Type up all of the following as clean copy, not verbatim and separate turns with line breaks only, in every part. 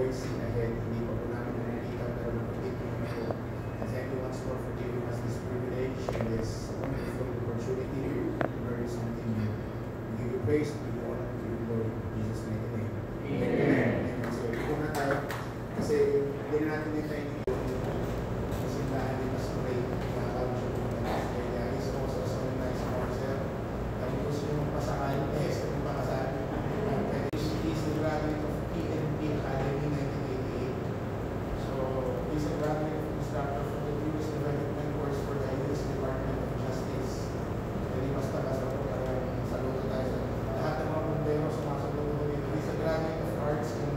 always seen ahead. Hindi pa po namin nakikita pero nakikita naman po. And thank you once more for giving us this privilege and this wonderful opportunity to learn something new. We give you praise, we give you honor, we give you glory. In Jesus' mighty name. Amen. Amen. So, ito na tayo. Kasi hindi na natin yung tayo kasi tayo di mas pray. Nakakawin siya po natin. Kaya is also so nice for ourselves. Kami gusto nyo pasakal. Yes, kami pakasal. He's the graduate of PNP Academy 1988. So, he's a graduate instructor for the Youth Development course for the U.S. Department of Justice. Hindi basta-basta po parang saludo tayo sa lahat ng mga bumbero sumasaludo ko dito. He's a graduate of arts in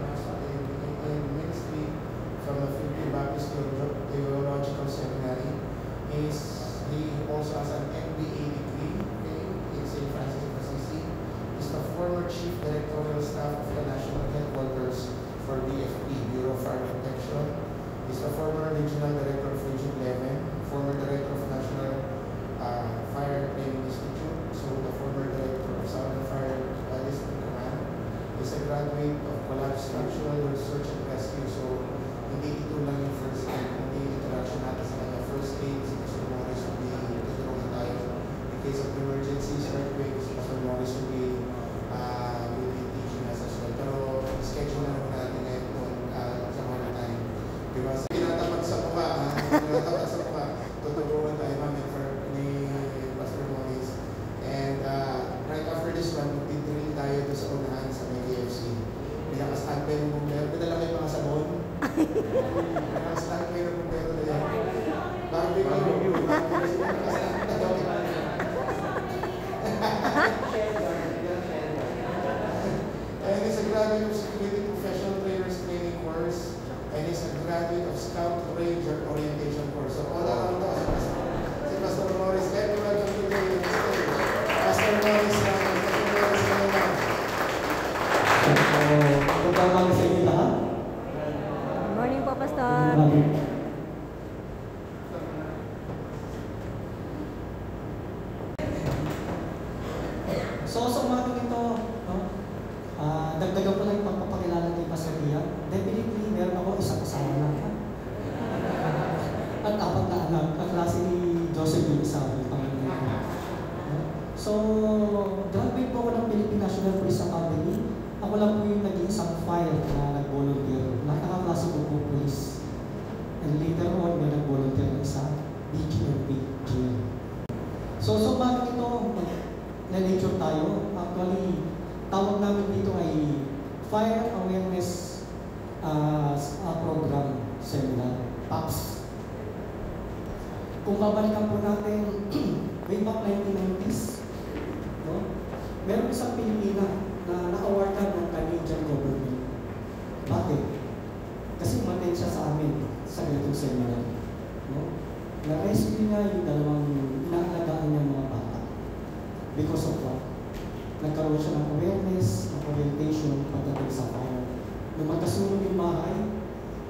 ministry from the Philippine Baptist Theological Seminary. He also has an MBA degree in St. Francis of Assisi. He's the former Chief Directorial Staff of the National Headquarters for BFP, Bureau of Fire Protection. He's the former Regional Director of Region 11, former Director of National Fire Training Institute, so the former Director of Southern Fire District Command. He's a graduate of Collapse Structural Research and Rescue, so hindi ito lang yung first aid, hindi introduction natin sa kanya. First aid, si Pastor Morris will be tutulungan tayo. In case of emergencies, earthquakes, Pastor Morris will be teaching us as well. Pero schedule na naman natin ngayon kung sa mga time. Because tinatapat sa mukha, tutulungan tayo namin ni Pastor Morris. And right after this one, magtitirill tayo doon sa unahan sa may KFC. Pinaka-standby ng bumbero. Pinala kayo mga sabon. Pinaka-standby ng bumbero na yan. Barbecue. And he's a graduate of Security Professional Trainers Training Course. And he's a graduate of Scout Ranger Orientation Course. So all around us, si Pastor Morris. Everyone welcome to the stage. Pastor Morris,
Pagkakali sa inyo lahat.
Good morning po, Pastor.
So, sa umagang ito, dagdagan ko lang yung pagpapakilala kay Pastor Ria. Definitely, meron ako isang kasama lang. At 4 na anak, kaklase ni Joseph yung isa. So, graduate po ako ng Philippine National Police Academy. Ako lang po yung nag-iisang fire na nag-volunteer. Nakakaklase ko po police. And later on, may nag-volunteer na isa, BGMP. So, sa umagang ito, na-lecture tayo. Actually, tawag namin dito ay Fire Awareness Program Seminar, PAPS. Kung babalikan po natin, way back 1990s, no? Meron isang Pilipina na na-awardan ng Canadian government. Bakit? Kasi umattend siya sa amin sa ganitong seminar. No? Na-rescue niya yung dalawang inaalagaan niyang mga bata. Because of what? Nagkaroon siya ng awareness, ng orientation pagdating sa fire. Nung magkasunog yung bahay,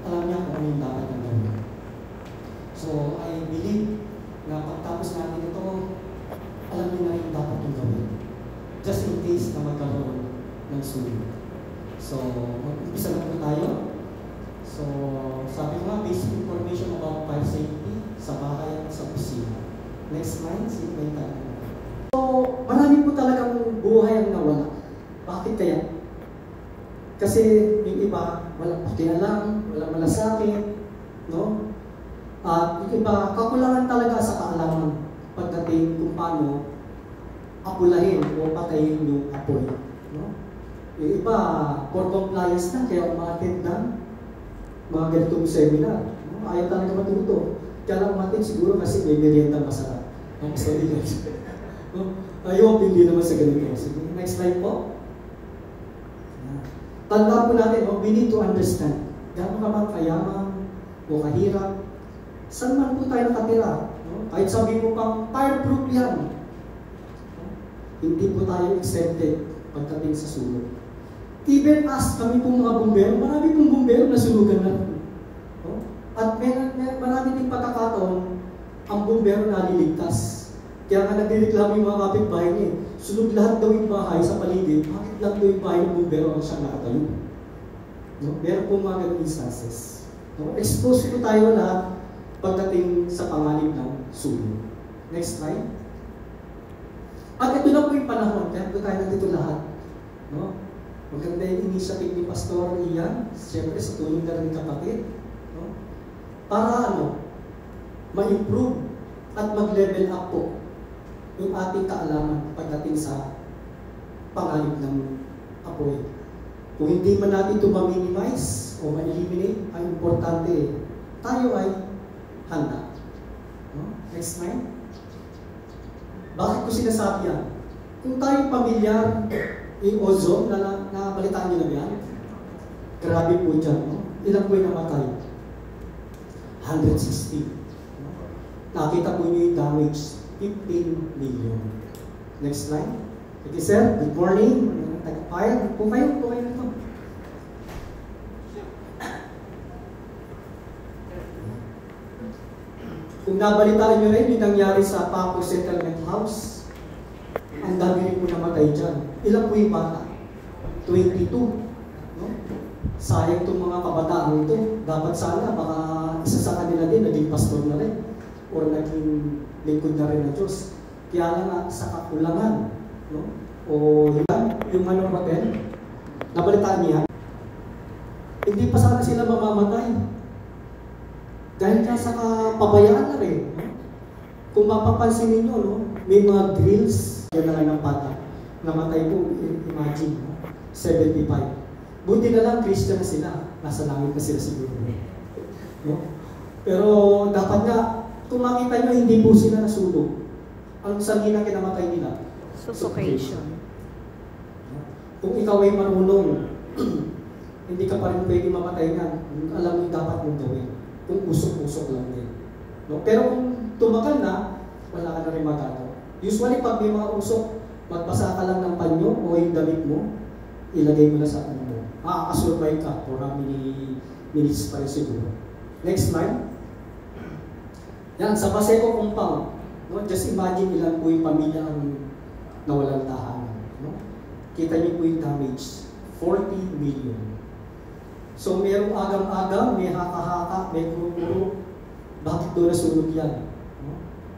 alam niya kung ano yung dapat na gawin. So, I believe na pagtapos natin ito, alam niyo na yung dapat yung gawin. Just in case na magkaroon ng sunog. So, mag-umpisa na po tayo. So, sabi ko nga, basic information about fire safety sa bahay at sa opisina. Next slide, simple tayo. So, marami po talagang buhay ang nawala. Bakit kaya? Kasi yung iba, walang pakialam, walang malasakit, no? At yung iba, kakulangan talaga sa kaalaman pagdating kung paano apulahin o patayin yung apoy. No? Yung iba, for compliance na, kaya umattend ng mga ganitong seminar. No? Ayaw talaga matuto. Kaya lang umattend siguro kasi may merienda masarap. Ang sabi niya. No? Ayaw, hindi naman sa ganito. Sige, next slide po. Tandaan po natin, we need to understand. Gano'n ka bang kayaman o kahirap? Saan man po tayo nakatira? No? Kahit sabihin mo pang fireproof yan. No? Hindi po tayo exempted pagdating sa sunog. Even as kami pong mga bumbero, marami pong bumbero na sunugan na. No? At marami ding pagkakataon, ang bumbero naliligtas. Kaya nga nagreklamo yung mga kapitbahay niya. Sunog lahat daw yung bahay sa paligid, bakit lang daw yung bahay ng bumbero ang siyang nakatayo? No? Meron po mga ganung instances. No? Expose po tayo lahat pagdating sa panganib ng sunog. Next slide. At ito na po yung panahon, kaya po tayo nandito lahat. No? Maganda yung initiative ni Pastor Ian, siyempre sa tulong na rin kapatid. No? Para ma-improve at mag-level up po yung ating kaalaman pagdating sa panganib ng apoy. Kung hindi man natin ito ma-minimize o ma-eliminate, ang importante tayo ay handa. No? Next slide. Bakit ko sinasabi yan? Kung tayo pamilyar yung ozone, nabalitaan nyo na yan? Grabe po dyan. No? Ilan po yung namatay? 160. No? Nakita po nyo yung damage, 15 million. Next slide. Thank you, sir. Good morning. Tag-fire. Po kayo na ito. Kung nabalitaan nyo rin yung nangyari sa Paco Settlement House, ang dami rin po namatay dyan. Ilan po yung bata? 22. No? Sayang itong mga kabataan ito. Dapat sana, baka isa sa kanila din, naging pastor na rin. O naging lingkod na rin ng Diyos. Kaya lang sa kakulangan. No? O yan, yung hotel, nabalitaan niya, hindi pa sana sila mamamatay. Dahil nga sa kapabayaan na rin. No? Kung mapapansin ninyo, no? May mga drills, yan na lang ng bata. Namatay po, imagine, no? 75. Buti na lang, Christian na sila. Nasa langit na sila siguro. No? Pero dapat nga, kung makita nyo, hindi po sila nasunog. Ang sanhin ang kinamatay nila?
Suffocation.
Kung ikaw ay marunong, hindi ka pa rin pwede mamatay nga. Alam mo yung dapat mong gawin. Kung usok-usok lang din. No? Pero kung tumagal na, wala ka na rin magagawa. Usually, pag may mga usok, magbasa ka lang ng panyo o yung damit mo, ilagay mo na sa ano mo. Makakasurvive ka for how many minutes pa rin siguro. Next slide. Yan, sa Paseco compound. No? Just imagine ilan po yung pamilya ang nawalang tahanan. No? Kita niyo po yung damage. 40 million. So, mayroong agam-agam, may haka-haka, may kuro-kuro. Bakit doon nasunog yan? No?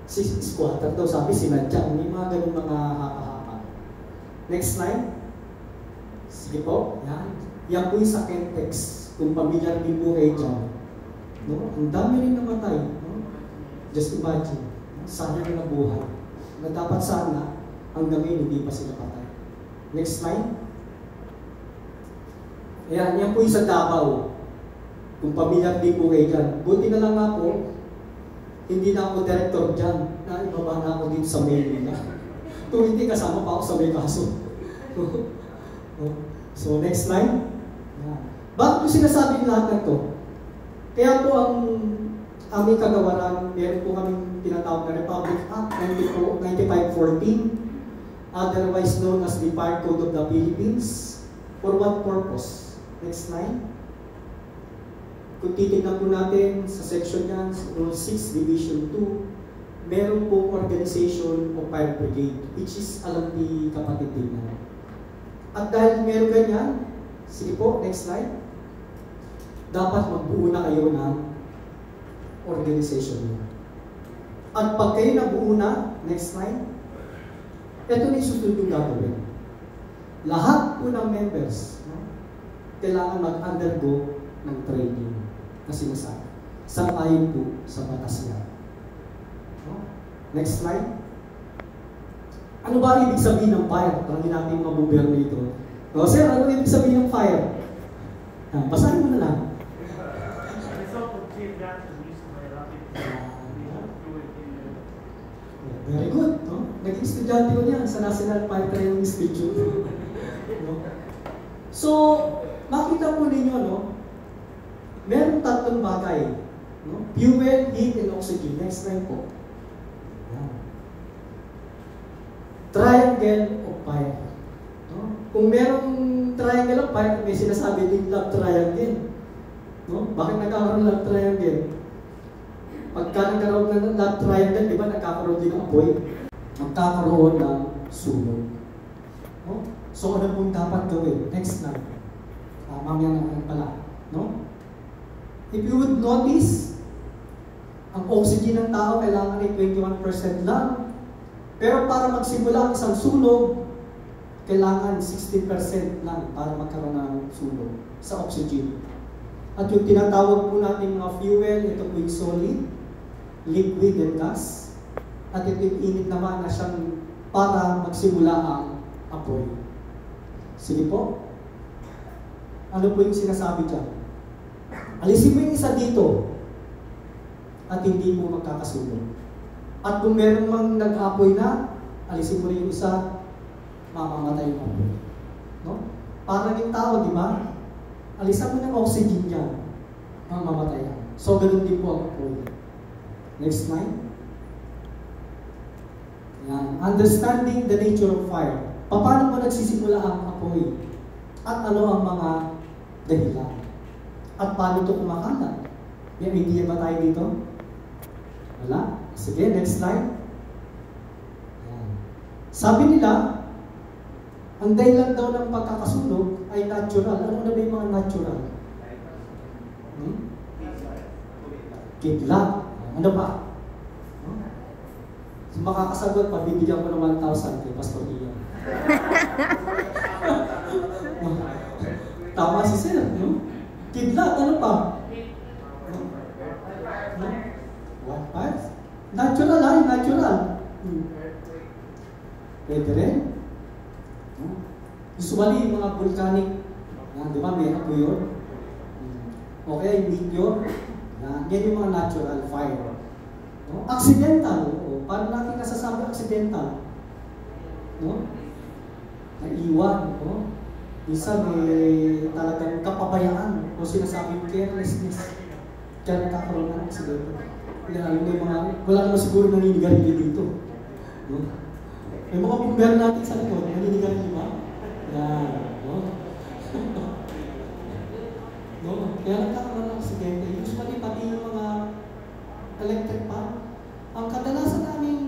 Si squatter daw, sabi sinadya. May mga ganun mga haka-haka. Next slide. Sige po. Yan. Yan po yung sa Kentex. Kung pamilyar din po kayo dyan. No? Ang dami rin namatay. No? Just imagine. Sayang na buhay. Na dapat sana, hanggang ngayon hindi pa sila patay. Next slide. Ayan, yan po yung sa Davao. Kung pamilyar din po kayo dyan. Buti na lang nga po, hindi na ako director dyan. Naibaba na ako dito sa mail nila. Kung hindi, kasama pa ako sa may kaso. So, next slide. Ayan. Bakit ko sinasabing lahat ng to? Kaya po ang aming kagawaran, meron po kaming tinatawag na Republic Act 9514, otherwise known as the Fire Code of the Philippines. For what purpose? Next slide. Kung titignan po natin sa section yan, Rule 6, Division 2, meron po organization o fire brigade, which is alam ni kapatid din na. At dahil meron ganyan, sige po, next slide, dapat magbuo na kayo ng organization niyo. At pag kayo nabuo na, next slide, ito na yung susunod yung gagawin. Lahat po ng members, no, kailangan mag-undergo ng training na sinasabi. Sang-ayon po sa batas niya. No? Next slide. Ano ba ibig sabihin ng fire? Tanongin natin yung mga bumbero dito. No, sir, ano ibig sabihin ng fire? Basahin mo na lang. Very good. No? Naging estudyante ko niya sa National Fire Training Institute. No? So, makita po ninyo, no? Meron tatlong bagay. No? Fuel, heat, and oxygen. Next slide po. Yan. Triangle of fire. No? Kung merong triangle of fire, may sinasabi din love triangle. No? Bakit nagkakaroon love triangle? Pagka nagkaroon ng love triangle, di ba nagkakaroon din ng apoy? Magkakaroon ng sunog. No? So, ano pong dapat gawin? Next slide. Mamaya na pala. No? If you would notice, ang oxygen ng tao kailangan ay 21% lang. Pero para magsimula ang isang sunog, kailangan 60% lang para magkaroon ng sunog sa oxygen. At yung tinatawag po natin mga fuel, ito po yung solid, liquid, and gas. At ito yung init naman na siyang para magsimula ang apoy. Sige po. Ano po yung sinasabi dyan? Alisin mo yung isa dito at hindi mo magkakasunog. At kung meron mang nag-apoy na, alisin mo rin yung isa, mamamatay yung apoy. No? Parang yung tao, di ba? Alisan mo ng oxygen niya, mamamatay yan. So, ganun din po ang apoy. Next slide. Yan. Understanding the nature of fire. Paano mo nagsisimula ang apoy? At ano ang mga dahilan? At paano ito kumakalat? May idea ba tayo dito? Wala? Sige, next slide. Yan. Sabi nila, ang dahilan daw ng pagkakasunog ay natural. Ano na ba yung mga natural? Kidlat. Ano pa? So, makakasagot, pabibigyan ko ng 1,000 kay Pastor Ian. Tama si Sir, no? Kidlat, ano pa? What? Natural ay, natural. Pwede rin. Usually, yung mga volcanic, di ba, may apoy yun? Okay, meteor. Yan yung mga natural fire. No? Accidental. Paano natin nasasabi accidental? No? Naiwan. No? Isa may talagang kapabayaan o sinasabing carelessness. Kaya nagkakaroon ng accidental. Wala naman siguro naninigarilyo dito. No? May mga bumbero natin sa likod, naninigarilyo ba? Yan. No? No? Kaya nagkakaroon ng aksidente. Usually pati yung mga electric pan, ang kadalasan namin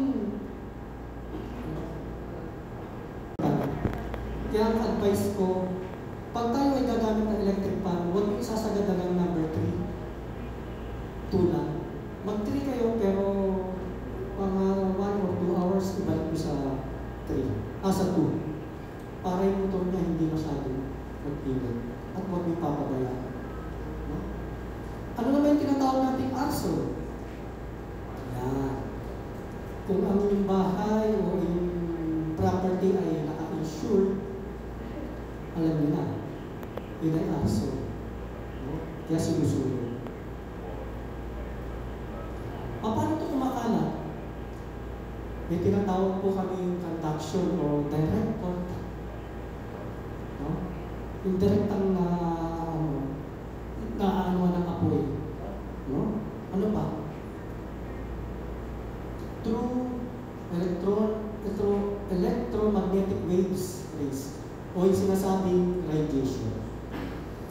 kaya ang advice ko, pag tayo ay gagamit ng electric pan, huwag yung isasagad ng number 3. 2 lang. Mag 3 kayo pero mga 1 or 2 hours ibalik mo sa 3. Sa 2. Para yung motor niya hindi masyadong magpigil at huwag yung papabayaan. No? Ano naman yung tinatawag nating arson? Yan. Kung ang inyong bahay o inyong property ay naka-insure, alam niyo na, yun ay arson. No? Kaya sinusunod. Paano ito kumakalat? May tinatawag po kami yung conduction o direct contact. No? Yung direct ang naaanuan ng apoy. No? Ano pa? Through electromagnetic waves rays o yung sinasabing radiation.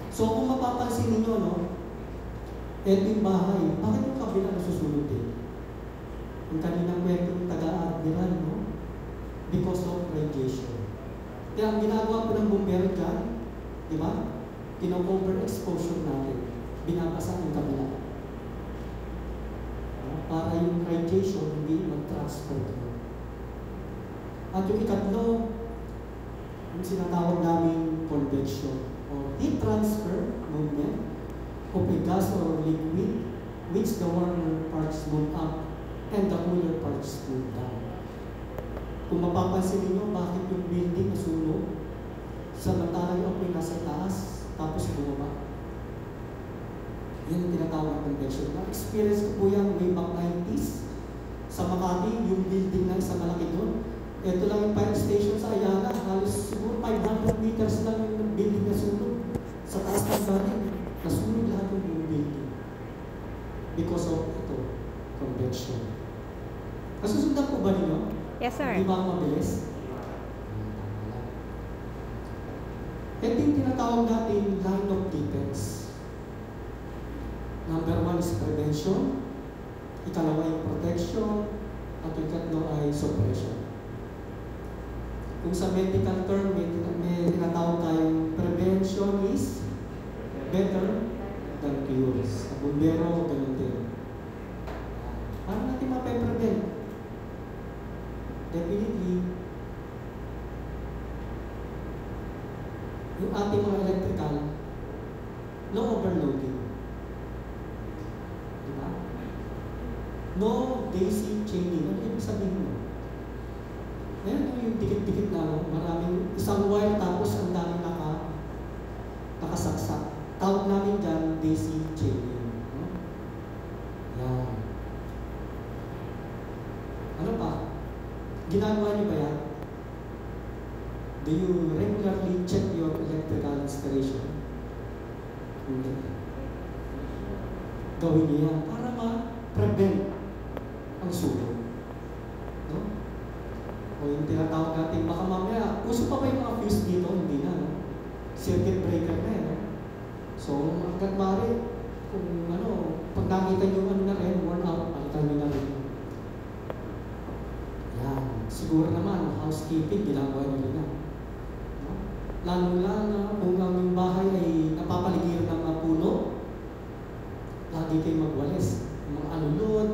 So kung mapapansin ninyo, no, eto yung bahay, bakit yung kabila nasusunod din? Yung kaninang kwento ng taga-admiral, no? Because of radiation. Kaya ang ginagawa po ng bumbero dyan, di ba? Kino-overexposure natin. Binabasa yung kabila. Para yung radiation hindi mag-transfer doon. At yung ikatlo, yung sinatawag namin convection or heat transfer movement of a gas or liquid which the warmer parts move up and the cooler parts move down. Kung mapapansin niyo bakit yung building nasunog, samantalang yung apoy nasa taas, tapos bumaba. Yan ang tinatawag ng convection. Na-experience ko po yan way back 90s. Sa Makati, yung building na isang malaki doon. Ito lang yung fire station sa Ayala. Halos siguro 500 meters lang yung building na sunog. Sa taas ng building, nasunog lahat yung building. Because of ito, convection. Nasusundan po ba ninyo?
Yes, sir.
Hindi ba ako mabilis? Ito yung tinatawag natin line of defense. Number 1 is prevention, ikalawa yung protection, at yung tatlo ay suppression. Kung sa medical term, may tinatawag tayong prevention is better than cures. Sa bumbero, ganun din. Paano natin mape-prevent? Definitely, yung ating mga electrical, no overloading. Diba? No DC chaining. Ano ibig sabihin mo? Meron yung dikit-dikit na, no? Maraming isang wire tapos ang dami nakasaksak. Tawag namin dyan, DC chaining. No? Yan. Ano pa? Ginagawa niyo ba yan? Do you regularly check your electrical installation? Hindi. Gawin niyo yan para ma-prevent ang sunog. No? O yung tinatawag natin, baka mamaya, uso pa ba yung mga fuse dito? Hindi na, no? Circuit breaker na yan, no? So, hanggat maaari, kung ano, pag nakita nyo ano na rin, worn out, palitan nyo na rin. Yan. Siguro naman, housekeeping, ginagawa nyo rin na. No? Lalo-lalo na kung ang bahay ay napapaligiran ng mga puno, lagi kayo magwalis. Mga alulod,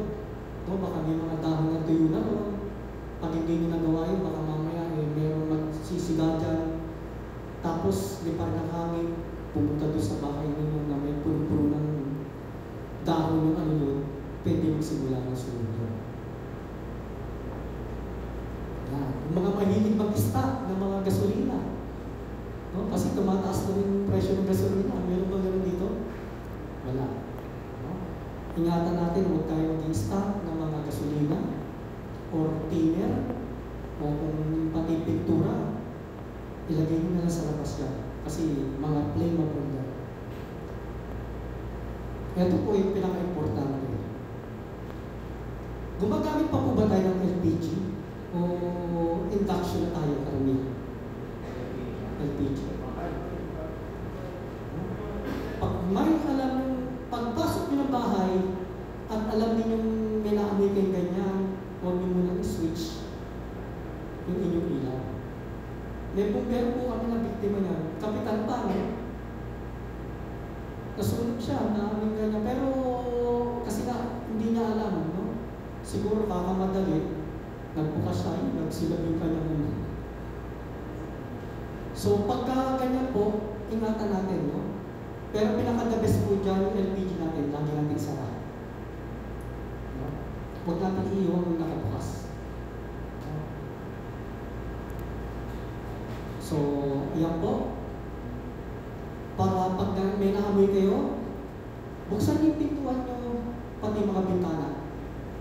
no? Baka may mga dahon na tuyo na, no? Pag hindi nyo nagawa yun, baka mamaya mayroong magsisiga dyan. Tapos, lipar ng hangin, pumunta doon sa bahay ninyo na may puno-puno ng dahon ng alulod, pwede magsimula ng sunog yun. Yan. Yung mga mahilig mag-stock ng mga gasolina. No? Kasi tumataas na yung presyo ng gasolina. Meron ba gano'n dito? Wala. No? Ingatan natin, huwag tayo mag-stock ng mga gasolina or thinner o kung pati pintura, ilagay nyo na lang sa labas yan. Kasi mga flammable na. Ito po yung pinaka-importante. Gumagamit pa po ba tayo ng LPG? O induction na tayo karamihan? LPG. Pag may alam, pagpasok nyo ng bahay at alam ninyong may naamoy kayong ganyan, huwag nyo muna i-switch yung inyong ilaw. May bumbero po kami na biktima niya. Kapitan pa, no? Nasunog siya, naamoy ganyan. Pero kasi na, hindi niya alam, no? Siguro kakamadali, nagbukas siya, nagsilab yung kanyang muna. So, pagka ganyan po, ingatan natin, no? Pero pinaka-the best po dyan, yung LPG natin, lagi natin sara. No? Huwag natin iiwan yung nakabukas. So, yan po. Para pag may naamoy kayo, buksan yung pintuan nyo, pati mga bintana,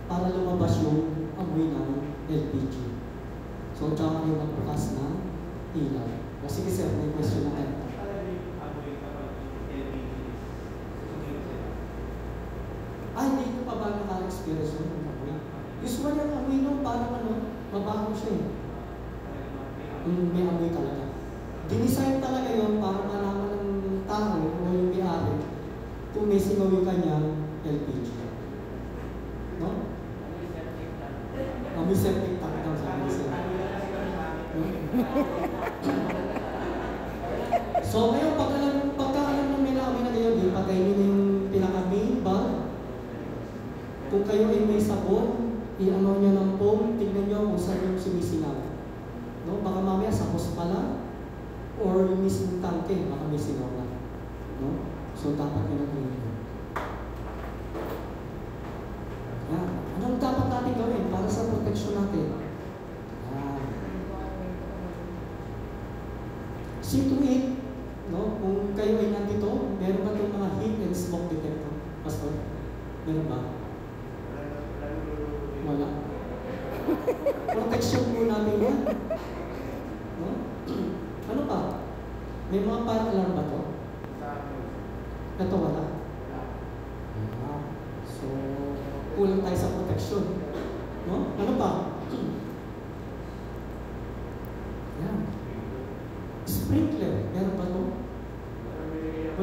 para lumabas yung amoy ng LPG. So, tsaka kayo magbukas ng ilaw. O sige sir, may question na kayo. Hindi ko pa ba naka-experience yun? Usually ang amoy nung parang mabaho siya eh. May amoy talaga. Dinesign talaga yun para malaman ng tao o yung may-ari kung may singaw yung kanyang LPG. No? May septic tank daw sa kanila. So ngayon, pagka alam ng may naamoy na kayo, patayin nyo yung pinaka-main bulb. Kung kayo ay may sabon, i-ano nyo ng foam, tignan nyo kung saan yung sumisingaw. No? Baka mamaya sa hose pala or yung mismong tangke, baka may singaw na. No? So, dapat nyo na yun. Yan. Anong dapat natin gawin para sa protection natin? Yan. See to it, no? Kung kayo ay nandito, meron ba itong mga heat and smoke detector? Pastor? Meron ba? Wala. Protection po natin yan. No? Ano pa? May mga fire alarm ba to? Ito wala. So, kulang tayo sa protection. No? Ano pa? Yan. Sprinkler. Meron ba to?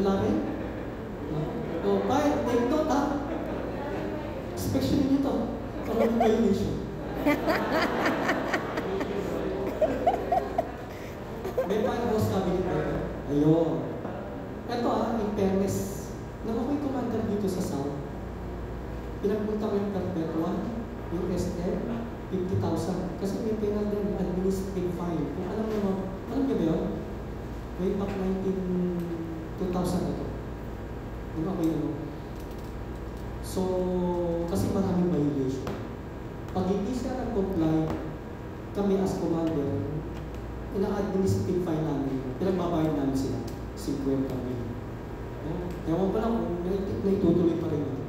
Wala rin? No? O, fire. Take note ha. Inspection nyo to. Parang violation. May firehouse cabinet ba ito? Ayun. Ito in fairness, nakakoy pinagpunta ko yung perpetual, yung SM, 50,000. Kasi may penalty ng administrative fine. Kung alam niyo ba yun? Way back 2000 ito. Yung ako yun. So, kasi maraming violation. Pag hindi siya nag-comply, kami as commander, ina-administrative fine namin, pinagbabayad namin sila, 50 kami. Ewan ko lang kung may tutuloy pa rin.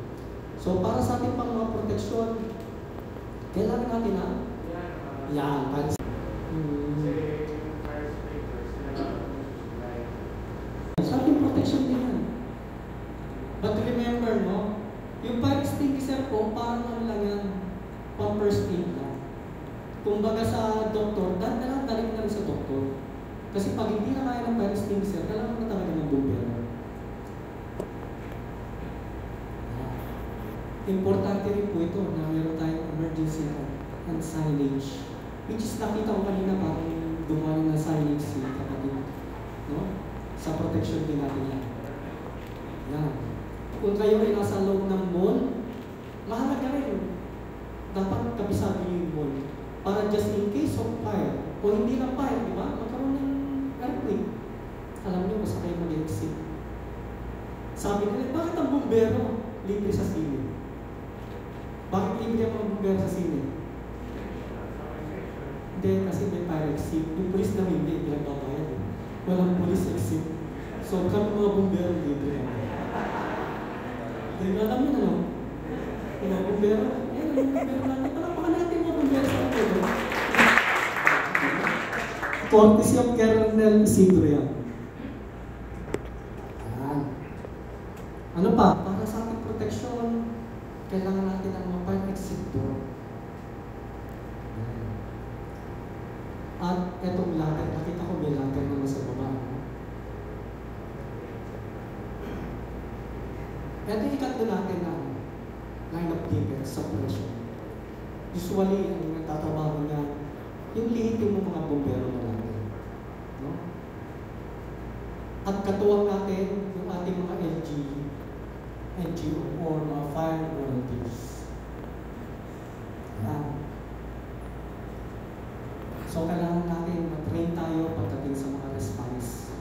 So, para sa ating pang mga proteksyon, kailangan natin na yan, para sa ating protection din yan. But remember, no, yung fire extinguisher po, parang ano lang yan, pang first aid lang. Kumbaga sa doktor, dali na rin sa doktor. Kasi pag hindi na kaya ng fire extinguisher, kailangan na talaga ng bumbero. Importante rin po ito na meron tayong emergency and signage. Which is nakita ko kanina parang gumawa ng signage si kapatid. No? Sa protection din natin yan. Yan. Kung kayo ay nasa loob ng mall, mahalaga rin. Dapat kabisado yung mall. Para just in case of fire, o hindi na fire, di ba? Magkaroon ng earthquake. Alam niyo, basta kayo mag-exit. Sabi nila, bakit ang bumbero libre sa sine? Bakit libre ang mga bumbero sa sine? Hindi, kasi may fire exit. Yung police na hindi, pinagbabayad. Walang police exit. So, kami mga bumbero libre. Hindi alam niyo na, no? Mga bumbero, ang bumbero natin. Palakpakan natin mga bumbero sa bumbero. Courtesy of Colonel Isidro yan. Ano pa? Para sa ating proteksyon, kailangan natin ng mga fire exit door. At etong ladder, nakita ko may ladder naman sa baba. Ito ikatlo natin ang line of defense sa operation. Usually, ang nagtatrabaho niya, yung lihitin ng mga bumbero na natin. No? At katuwang natin yung ating mga NGO or mga fire volunteers. So, kailangan natin mag-train tayo pagdating sa mga response.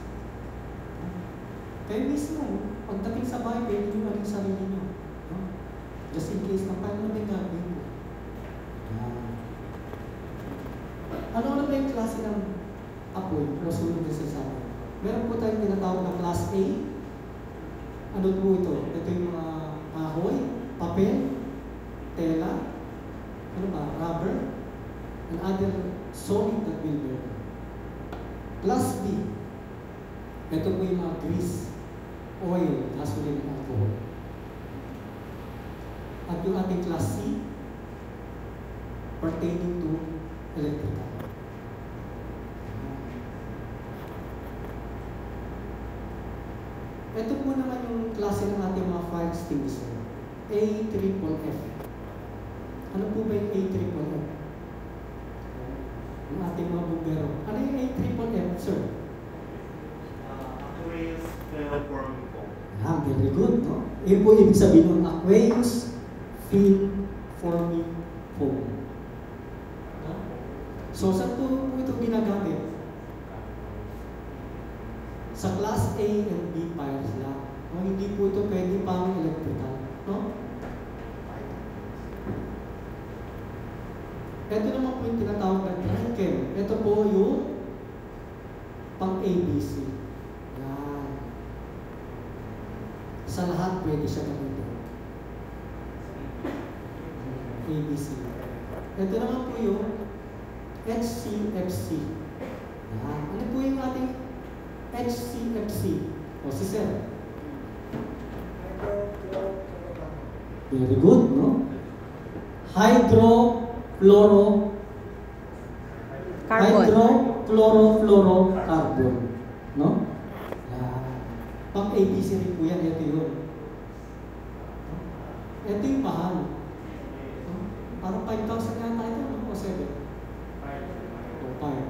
Kayo mismo, pagdating sa bahay, pwede nyo maling sarili nyo. No? Just in case na paano may gagawin mo. Ano ba yung klase ng apoy o sunog na sasama? Meron po tayong tinatawag na class A. Ano po ito? Ito yung mga kahoy, papel, tela, ano ba, rubber, and other solid that will burn. Class B. Ito po yung mga grease, oil, gasoline, and alcohol. At yung ating class C, pertaining to electrical. Ito po naman yung klase ng ating mga fire extinguisher. A-triple-F. Ano po ba yung A-triple-F? Yung ating mga bumbero. Ano yung A-triple-F, sir?
Aqueous Fill Forming Foam.
Very good, no? Yun po ibig sabihin ng aqueous fill forming foam. No? So, saan po ito ginagamit? Sa class A and B fires lang. No, hindi po ito pwede pang electrical. No? Ito naman po yung tinatawag na dry-chem. Ito po yung pang ABC. Yan. Sa lahat pwede siya gamitin. ABC. Ito naman po yung HCFC. Yan. Ano po yung ating HCFC. O si Sir. Very good, no? Hydrochlorofluorocarbon. No? Pang ABC rin po yan. Ito yun. Ito yung mahal. No? Parang 5,000 yata ito. O 7? O 5.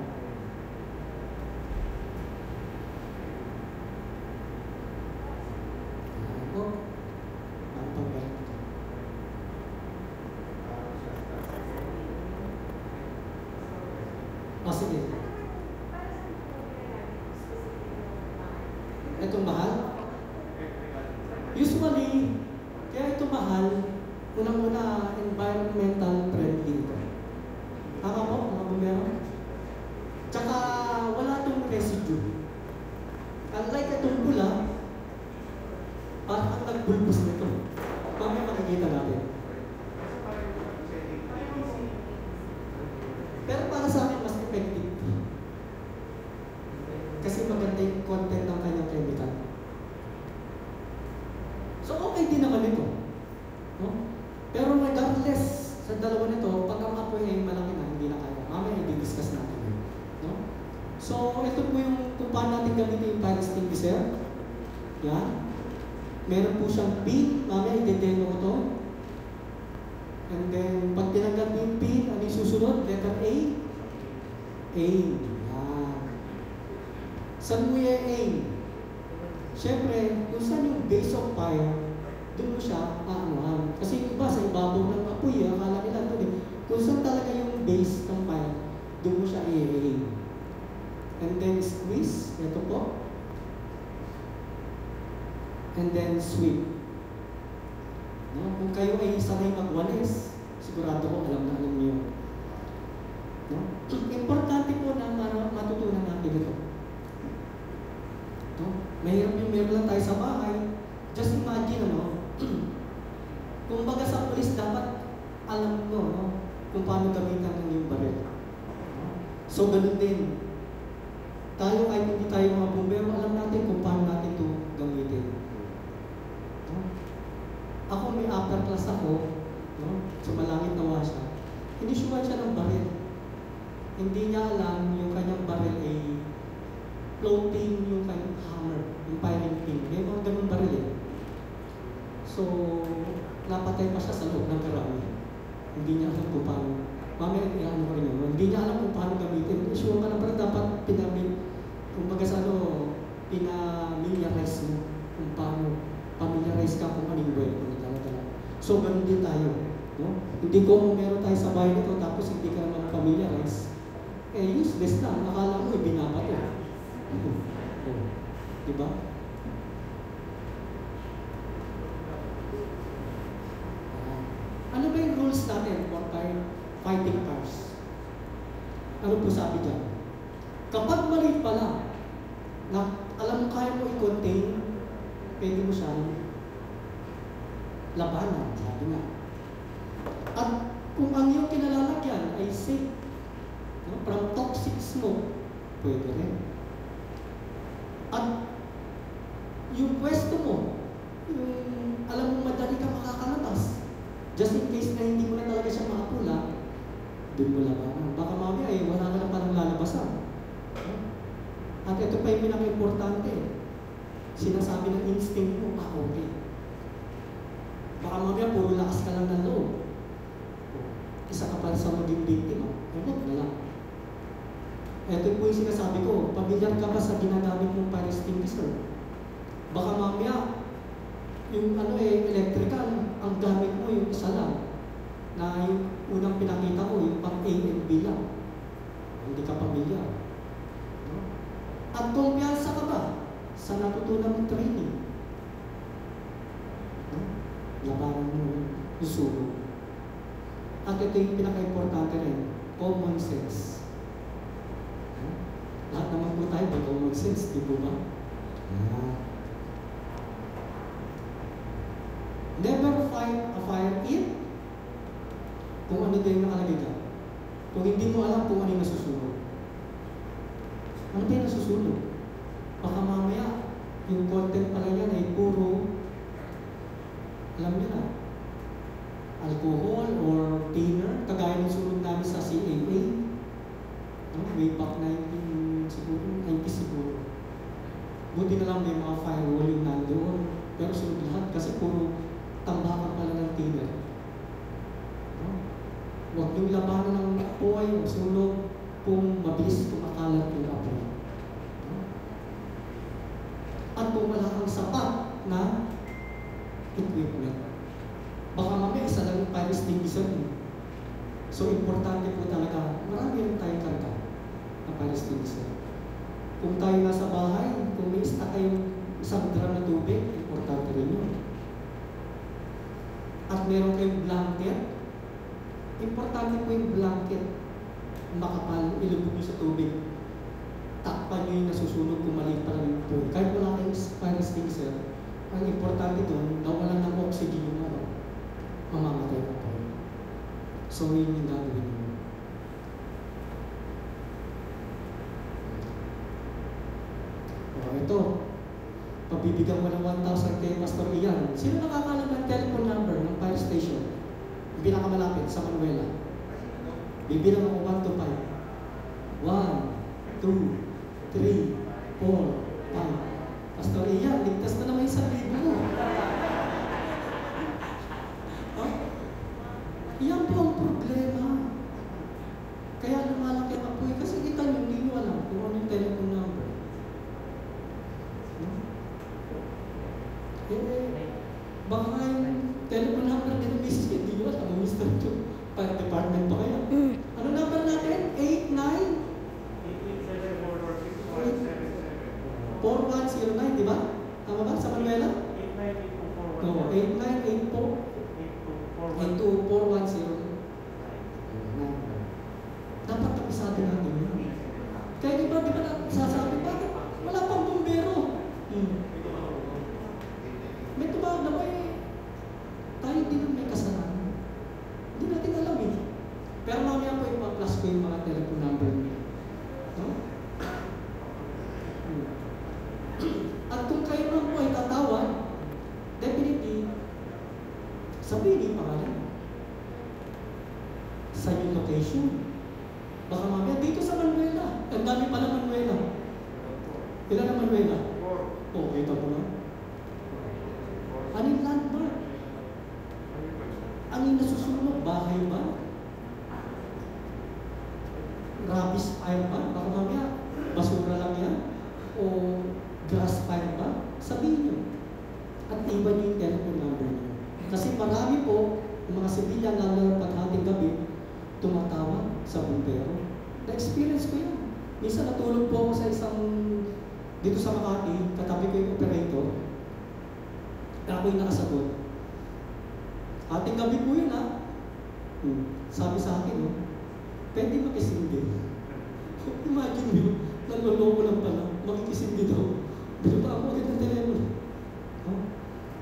Ito mahal? Usually, kaya ito mahal, unang-una, environmental friendly ito. Tama po, mga bumbero? Tsaka, wala itong residue. Unlike itong pula, parang nagbulbos nito. Mamaya makikita natin. Pero para sa akin, mas effective. Kasi maganda yung content ng kanyang chemical. So, okay din naman ito. No? Pero regardless sa dalawa nito, pag ang apoy ay malaki na, hindi na kaya. Mamaya i-discuss natin yun. No? So, ito po yung kung paano natin gamitin yung fire extinguisher. Yan. Meron po siyang pin. Mamaya i-demo ko to. And then, pag tinanggal mo yung pin, ano yung susunod? Letter A? Aim. Yan. Saan mo yung aim? Siyempre, kung saan yung base of fire, doon mo siya aanuhan. Kasi yung iba sa ibabaw ng apoy, akala nila doon eh. Kung saan talaga yung base ng fire, doon mo siya i-aim. And then squeeze, ito po. And then sweep. No? Kung kayo ay sanay magwalis, sigurado ko alam na alam niyo. No? Importante po na matutunan natin ito. No? Mahirap yung meron lang tayo sa bahay. Just imagine, ano? Kung baga sa pulis, dapat alam mo, no? Kung paano gamitan ng yung baril. So, ganun din. Tayo ay hindi tayo mga bumbero, alam natin kung paano natin ito gamitin. No? Ako may upper class ako, no? Sumalangit nawa siya. Inisyuhan siya ng baril. Hindi niya alam yung kanyang baril ay floating yung kanyang hammer, yung firing pin. May mga ganun baril eh. So, napatay pa siya sa loob ng karami. Hindi niya alam kung paano. Mamaya ano ko rin yun. Hindi niya alam kung paano gamitin. Sure ka na parang dapat kung baga sa pinamiliarize mo kung paano familiarize ka kung anong way. So, ganun din tayo. No? Hindi ko meron tayo sa bahay nito tapos hindi ka naman familiarize. Useless na. Akala mo, binabato. Diba? Ano ba yung rules natin for fighting fires? Ano po sabi dyan? Kapag maliit pala, na alam mo kaya mo i-contain, pwede mo siyang labanan, sabi nga. At kung ang iyong kinalalagyan ay safe, no, from toxic smoke, pwede rin. At yung pwesto mo, yung alam mo madali ka makakalabas, just in case na hindi mo na talaga siya makapula, doon mo labanan. Baka mamaya ay wala ka na parang lalabasan. At ito pa yung pinaka-importante. Sinasabi ng instinct mo, okay. Baka mamaya puro lakas ka lang ng loob. Isa ka pa sa maging biktima. Huwag na lang. Ito po yung sinasabi ko, pamilyar ka ba sa ginagamit mong fire extinguisher? Baka mamaya, yung electrical, ang gamit mo yung isa lang. Na yung unang pinakita ko, yung pang A and B lang. Hindi ka pamilyar. No? At kumpiyansa ka ba sa natutunan mong training? No? Labanan mo yung sulo. At ito yung pinaka-importante rin, common sense. Lahat naman po tayo may common sense, di po ba? Never fight a fire if kung ano din nakalagay ka. Kung hindi mo alam kung ano yung nasusunod. Ano ba yung nasusunod? Baka mamaya, yung content pala yan ay puro, alam niyo na, alcohol or thinner, kagaya ng sunod namin sa CAA. No? Way back 90 siguro. Buti na lang may mga firewall yung nandoon. Pero sunod lahat kasi puro tambakan pala ng thinner. No? Huwag yung labanan ng apoy o sunog kung mabilis kumakalat yung apoy. No? At kung wala kang sapat na equipment. Baka mamaya isa lang yung fire extinguisher. So, importante po talaga, marami rin tayong karga na fire extinguisher. Kung tayo nasa bahay, kung may stock kayong isang drum na tubig, importante rin yun. At meron kayong blanket, importante po yung blanket, makapal, ilubog nyo sa tubig. Takpan nyo yung nasusunog kung maliit pa lang yung pool. Kahit wala kayong fire extinguisher, ang importante doon, nawalan ng oxygen yung mamamatay na po. So, yun yung gagawin nyo. Ito, pabibigyan mo ng 1,000 kay Pastor Ian. Sino nakakalam ng telephone number ng fire station? Yung pinakamalapit sa Manuela. Bibilang ako 1 to 5. 1, 2, 3, 4, 5. Pastor Ian, ligtas na naman yung 1,000 mo. Huh? Iyan po ang problema. Kaya lumalaki ang apoy. Kasi kita nyo, hindi nyo alam kung ano yung telephone number. Baka nga yung telephone number din ng misis niya, hindi nyo alam, ang Mr. Joe. Fire department pa kaya. Ano number natin? 89-4109, di ba? Tama ba? Sa Manuela? 89-84-82-4109. Dapat kapisado natin yun. Kaya di ba sasabi, bakit wala pang bumbero? May tumawag na ba tayo din ang may kasalanan. Hindi natin alam eh. Pero mamaya po ipa-plus ko yung mga telephone number niyo. No? At kung kayo naman po ay tatawag, definitely, sabihin yung pangalan. Sa yung location. Baka mamaya dito sa Manuela. Ang dami pala Manuela. Ilan ang Manuela? Oo, kita mo na. Ano yung landmark? Ano yung nasusunog? Bahay ba? Rubbish fire ba? Baka mamaya, basura lang yan? O grass fire ba? Sabihin nyo. At iba nyo yung telephone number nyo. Kasi marami po, yung mga sibilyan, lalo na paghating gabi, tumatawag sa bumbero. Na-experience ko yan. Minsan natulog po ako sa isang, dito sa Makati, katabi ko yung operator. Ako yung nakasagot. Ating gabi po yun ha. Sabi sa akin, no? Pwede makisindi. Imagine nyo, naloloko lang pala, makikisindi daw. Pero pa ako agad ng telepono.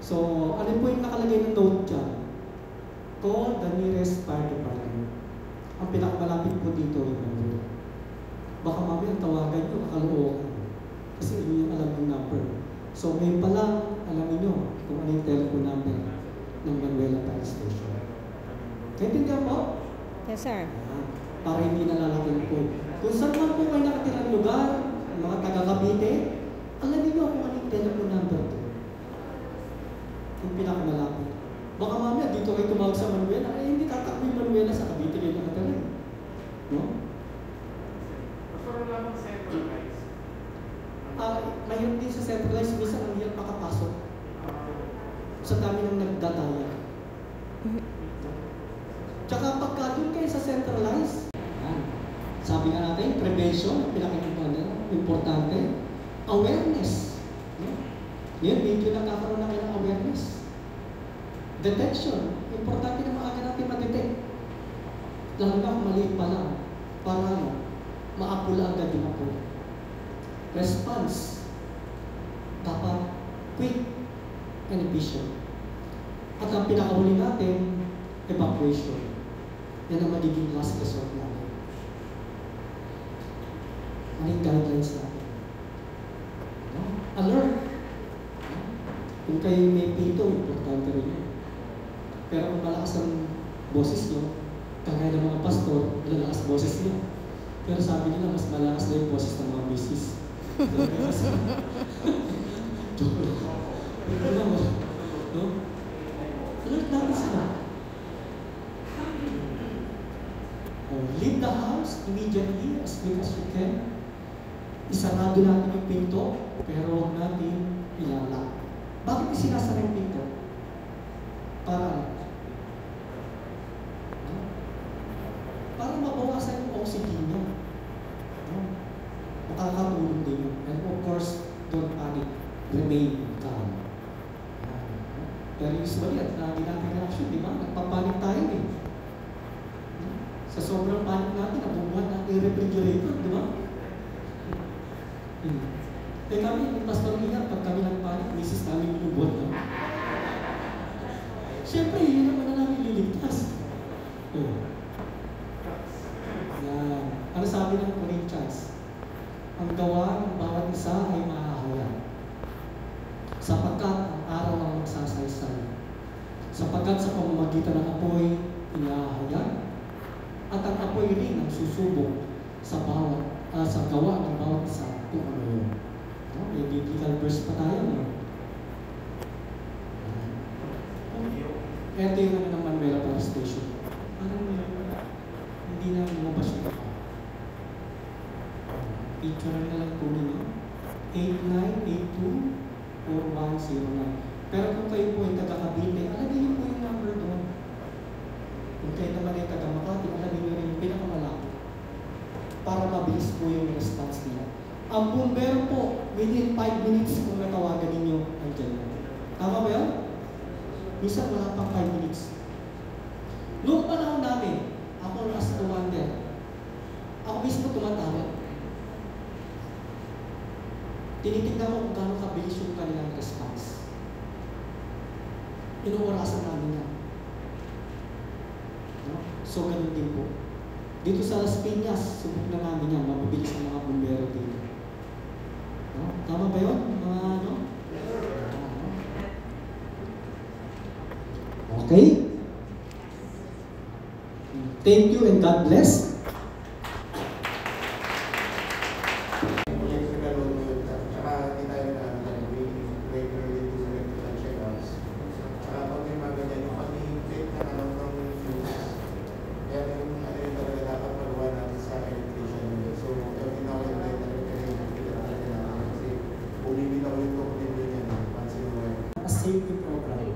So, ano po yung nakalagay ng note dyan? Call the nearest fire department. Ang pinakamalapit po dito yung number. Baka mamaya tawagan nyo, kakalookan. Kasi hindi nyo alam yung number. So, ngayon pa lang, alam niyo kung ano yung telephone number ng Manuela Fire Station. Kaintindihan po?
Yes, sir.
Para hindi nalalaki po. Kung saan man po kayo nakatirang lugar, mga taga-Cavite, alam niyo kung ano yung telephone number to. Yung pinakamalapit. Baka mamaya dito kayo tumawag sa Manuela, hindi tatakbo yung Manuela sa Cavite kayo nakatira. No? Mayroon din sa centralized, minsan ang hirap makapasok. Sa dami ng nagdadaya. Tsaka pagka doon kayo sa centralized, sabi nga natin, prevention, importante, awareness. Yan, medyo nakakaroon na kayo ng awareness. Detection, importante na maaga natin ma-detect. Lalo na kung maliit pa lang, para maapula agad yung apo. Response, dapat quick and efficient. At ang pinakahuli natin, evacuation. Yan ang magiging last resort natin. Ano yung guidelines natin? No? Alert! Kung kayo may pito, importante rin yun. Pero kung malakas ang boses nyo, kagaya ng mga pastor, lalakas boses nyo. Pero sabi nila, mas malakas na yung boses ng mga misis. No? Alert natin sila. Leave the house immediately as quick as you can. Isarado natin yung pinto, pero huwag natin ilala. Bakit isinasara yung pinto? Para mabawasan yung oxygen nyo. Makakatulong din yun. And of course, don't panic. remain calm. Pero usually, at lagi natin reaction, di ba? Nagpapanik tayo eh. Sa sobrang panik natin, nabubuhat natin yung refrigerator, di ba? Eh kami, yung Pastor Mia, pag kami nagpanik, misis namin binubuhat na. Siyempre, yun naman na namin liligtas. Yan. Ano sabi ng Corinthians? Ang gawa ng bawat isa ay mahahayag. Sapagkat ang araw ang magsasaysay. Sapagkat sa pamamagitan ng apoy, inahayag. At ang apoy rin ang susubok sa gawa ng bawat isa kung ano yun. May biblical verse pa tayo, no? Ito yung ng Manuela Power Station. Parang hindi na lumabas yung ako. Picture na lang po ninyo. 8982-4109. Pero kung kayo po ay taga-Cavite, alagay niyo po yung number doon. Kung kayo naman ay taga-Makati, alagay niyo rin yung pinakamalaki. Para mabilis po yung response nila. Ang bumbero po, within 5 minutes kung natawagan ninyo, andyan na. Tama ba yun? Minsan wala pang 5 minutes. Noong panahon namin, ako as commander, ako mismo tumatawag. Tinitignan ko kung gano'ng kabilis yung kanilang response. Inuurasan namin yan. No? So, ganun din po. Dito sa Las Piñas, subok na namin yan, mabilis ang mga bumbero dito. No? Tama ba yun? Mga ano? Okay? Thank you and God bless. Safety program.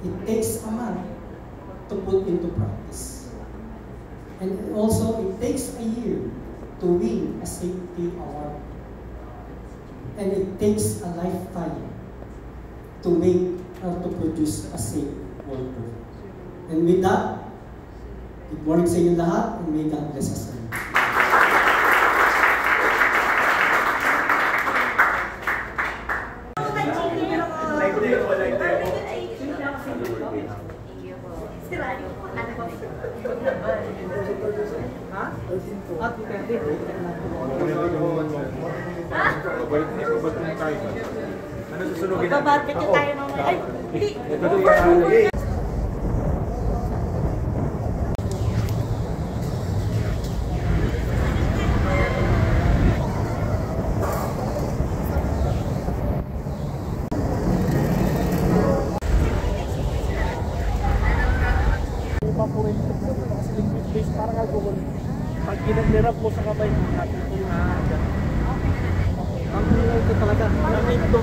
It takes a month to put into practice. And also, it takes a year to win a safety award. And it takes a lifetime to make or to produce a safe worker. And with that, good morning sa inyo lahat, and may God bless us all.
Magbabarket tayo mamaya. Ay, hindi.
Pag ginagdirap mo sa kamay, nakita yung ang ito talaga, namin ito.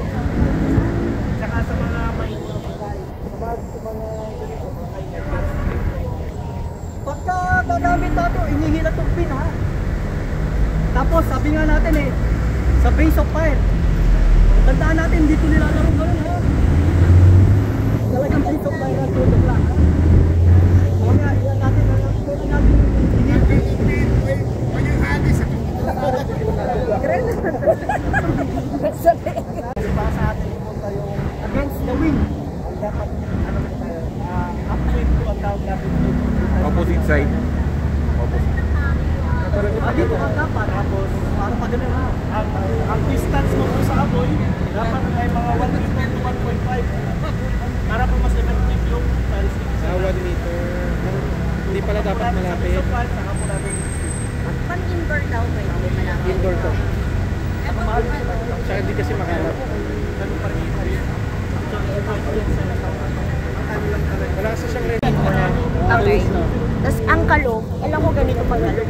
Tsaka sa mga may sa mga ganito, pagka gagamit nato, inihila itong pin ha. Tapos sabi nga natin sa base of fire, tandaan natin dito nilalaro gano'n ha. Talagang base of fire at tulog lang ha. Mamaya iyan natin against the wind. Dapat ano tayo? Upwind po ang tawag natin.
Opposite side. Opposite.
Dito ka dapat. Tapos para pa ganun ha. Ang distance mo po sa apoy dapat ay mga 1 meter to 1.5 para pa mas effective yung ballistic.
1 meter. Hindi pala dapat malapit.
Pan-indoor daw ba yun? Malapit.
Indoor to.
Ewan ko
Siya hindi kasi makalat. Wala kasi siyang ready.
Okay. Tapos ang kalog, alam ko ganito pag kalog.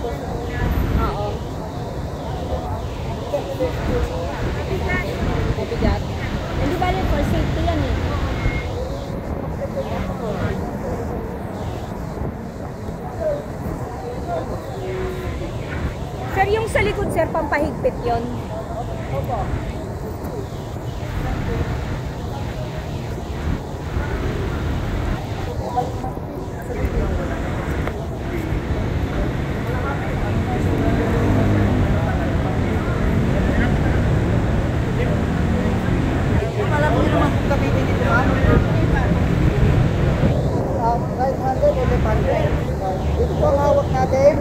Oo. Mabigat. Hindi ba rin for safety yan eh. Sir, yung sa likod, sir, pampahigpit yon. Opo.
Alam niyo naman kung gamitin ito ano? Right handed o left handed. Ito po ang hawak natin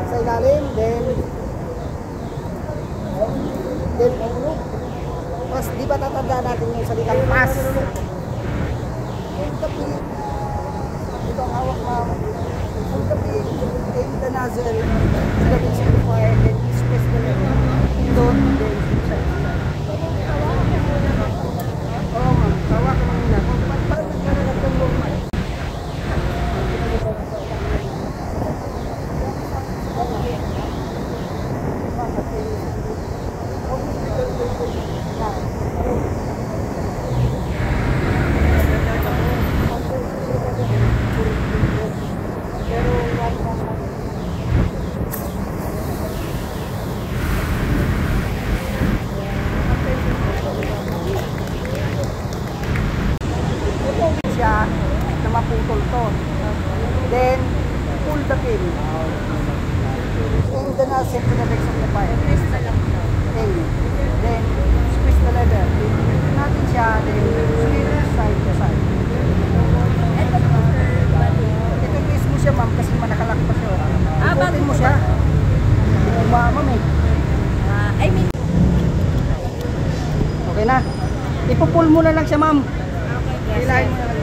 sa ilalim, then pas, di ba tatandaan natin yung salitang pas? Ito ang hawak ma'am. Full kapit, aim the nozzle, the big simplifier, then space the level. Doon, then oo ma'am, hawak mo muna. Paano nagkaragat ng luma? Siya na maputol to. Then, pull the pin. Aim the nozzle to the base of the pipe. Aim. Then, squeeze the lever. Ito natin siya, then swing side to side. Ito twist mo siya ma'am kasi manakalak pa siya. Ikutin mo siya. Hindi mo ba ma'am eh.
I mean,
Okay na. Ipupull mo na lang siya ma'am. Hilahin mo na lang.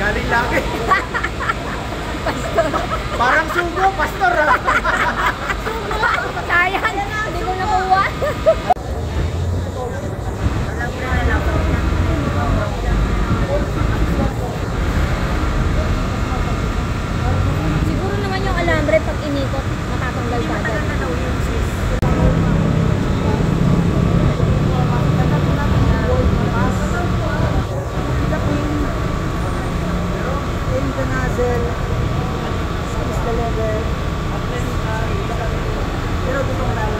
Galing laki. Parang sugo, pastor ah.
sayang. Hindi ko nakuha. Siguro naman yung alambre pag inikot, matatanggal ka agad.
Aim the nozzle, squeeze the lever, pero dito mo lang.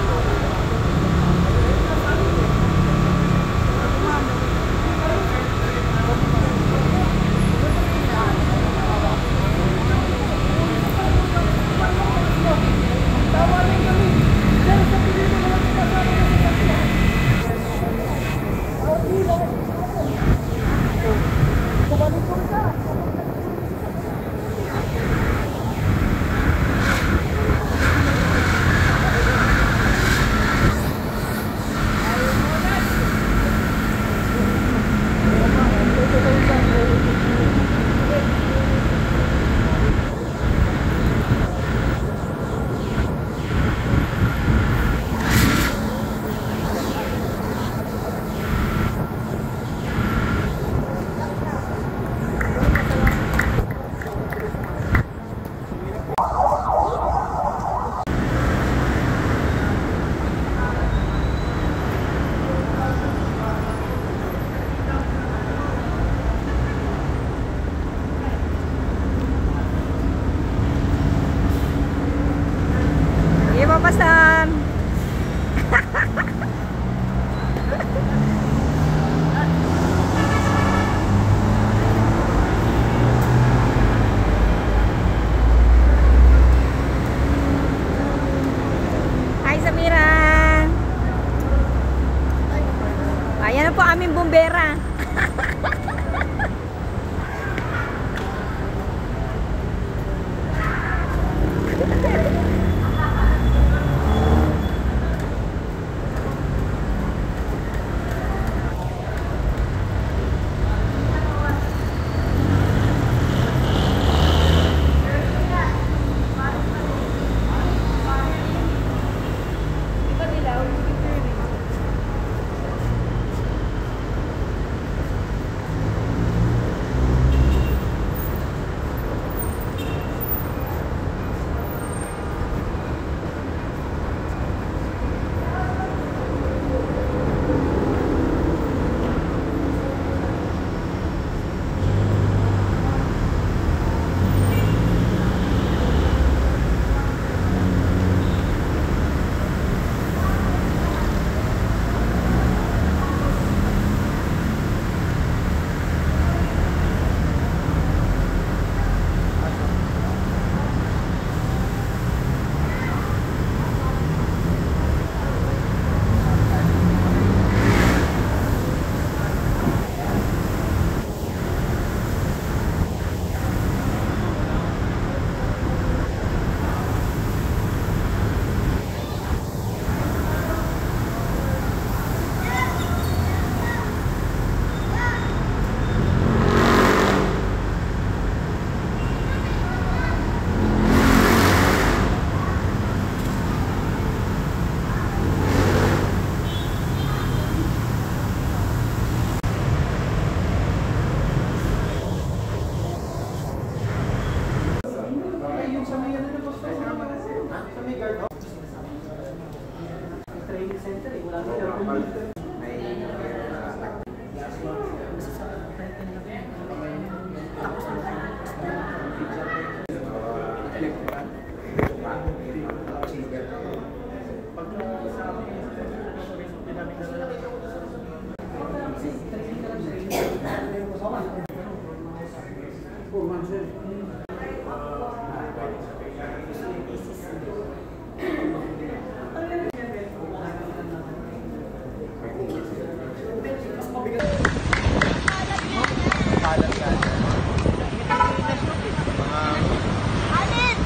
Alin!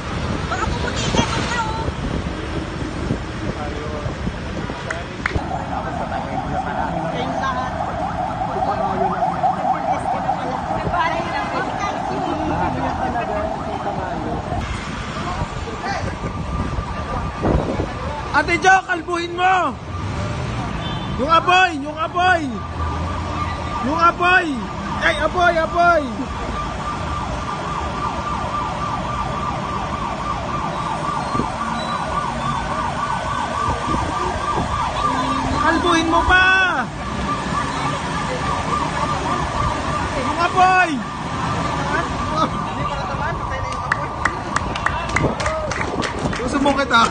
Baka puputi ka sa tao! Kayong lahat. Nagbalay na po
Ate Jo, kalbuhin mo! Yung apoy! Yung apoy! Yung apoy! Ay, apoy! Apoy! Kalbuhin mo pa! Yung apoy! Gusto mo kita?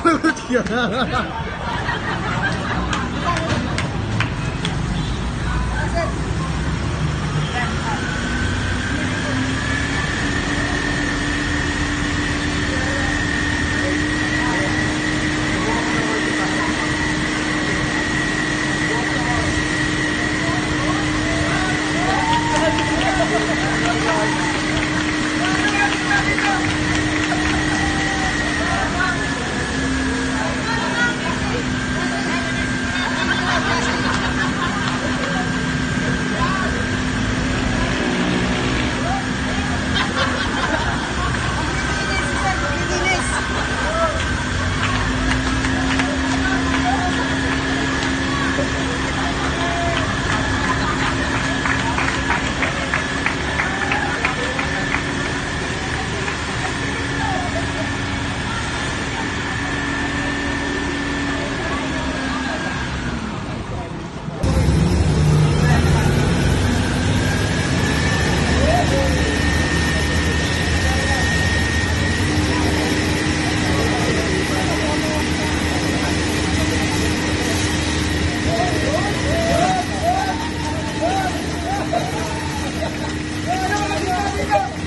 Go!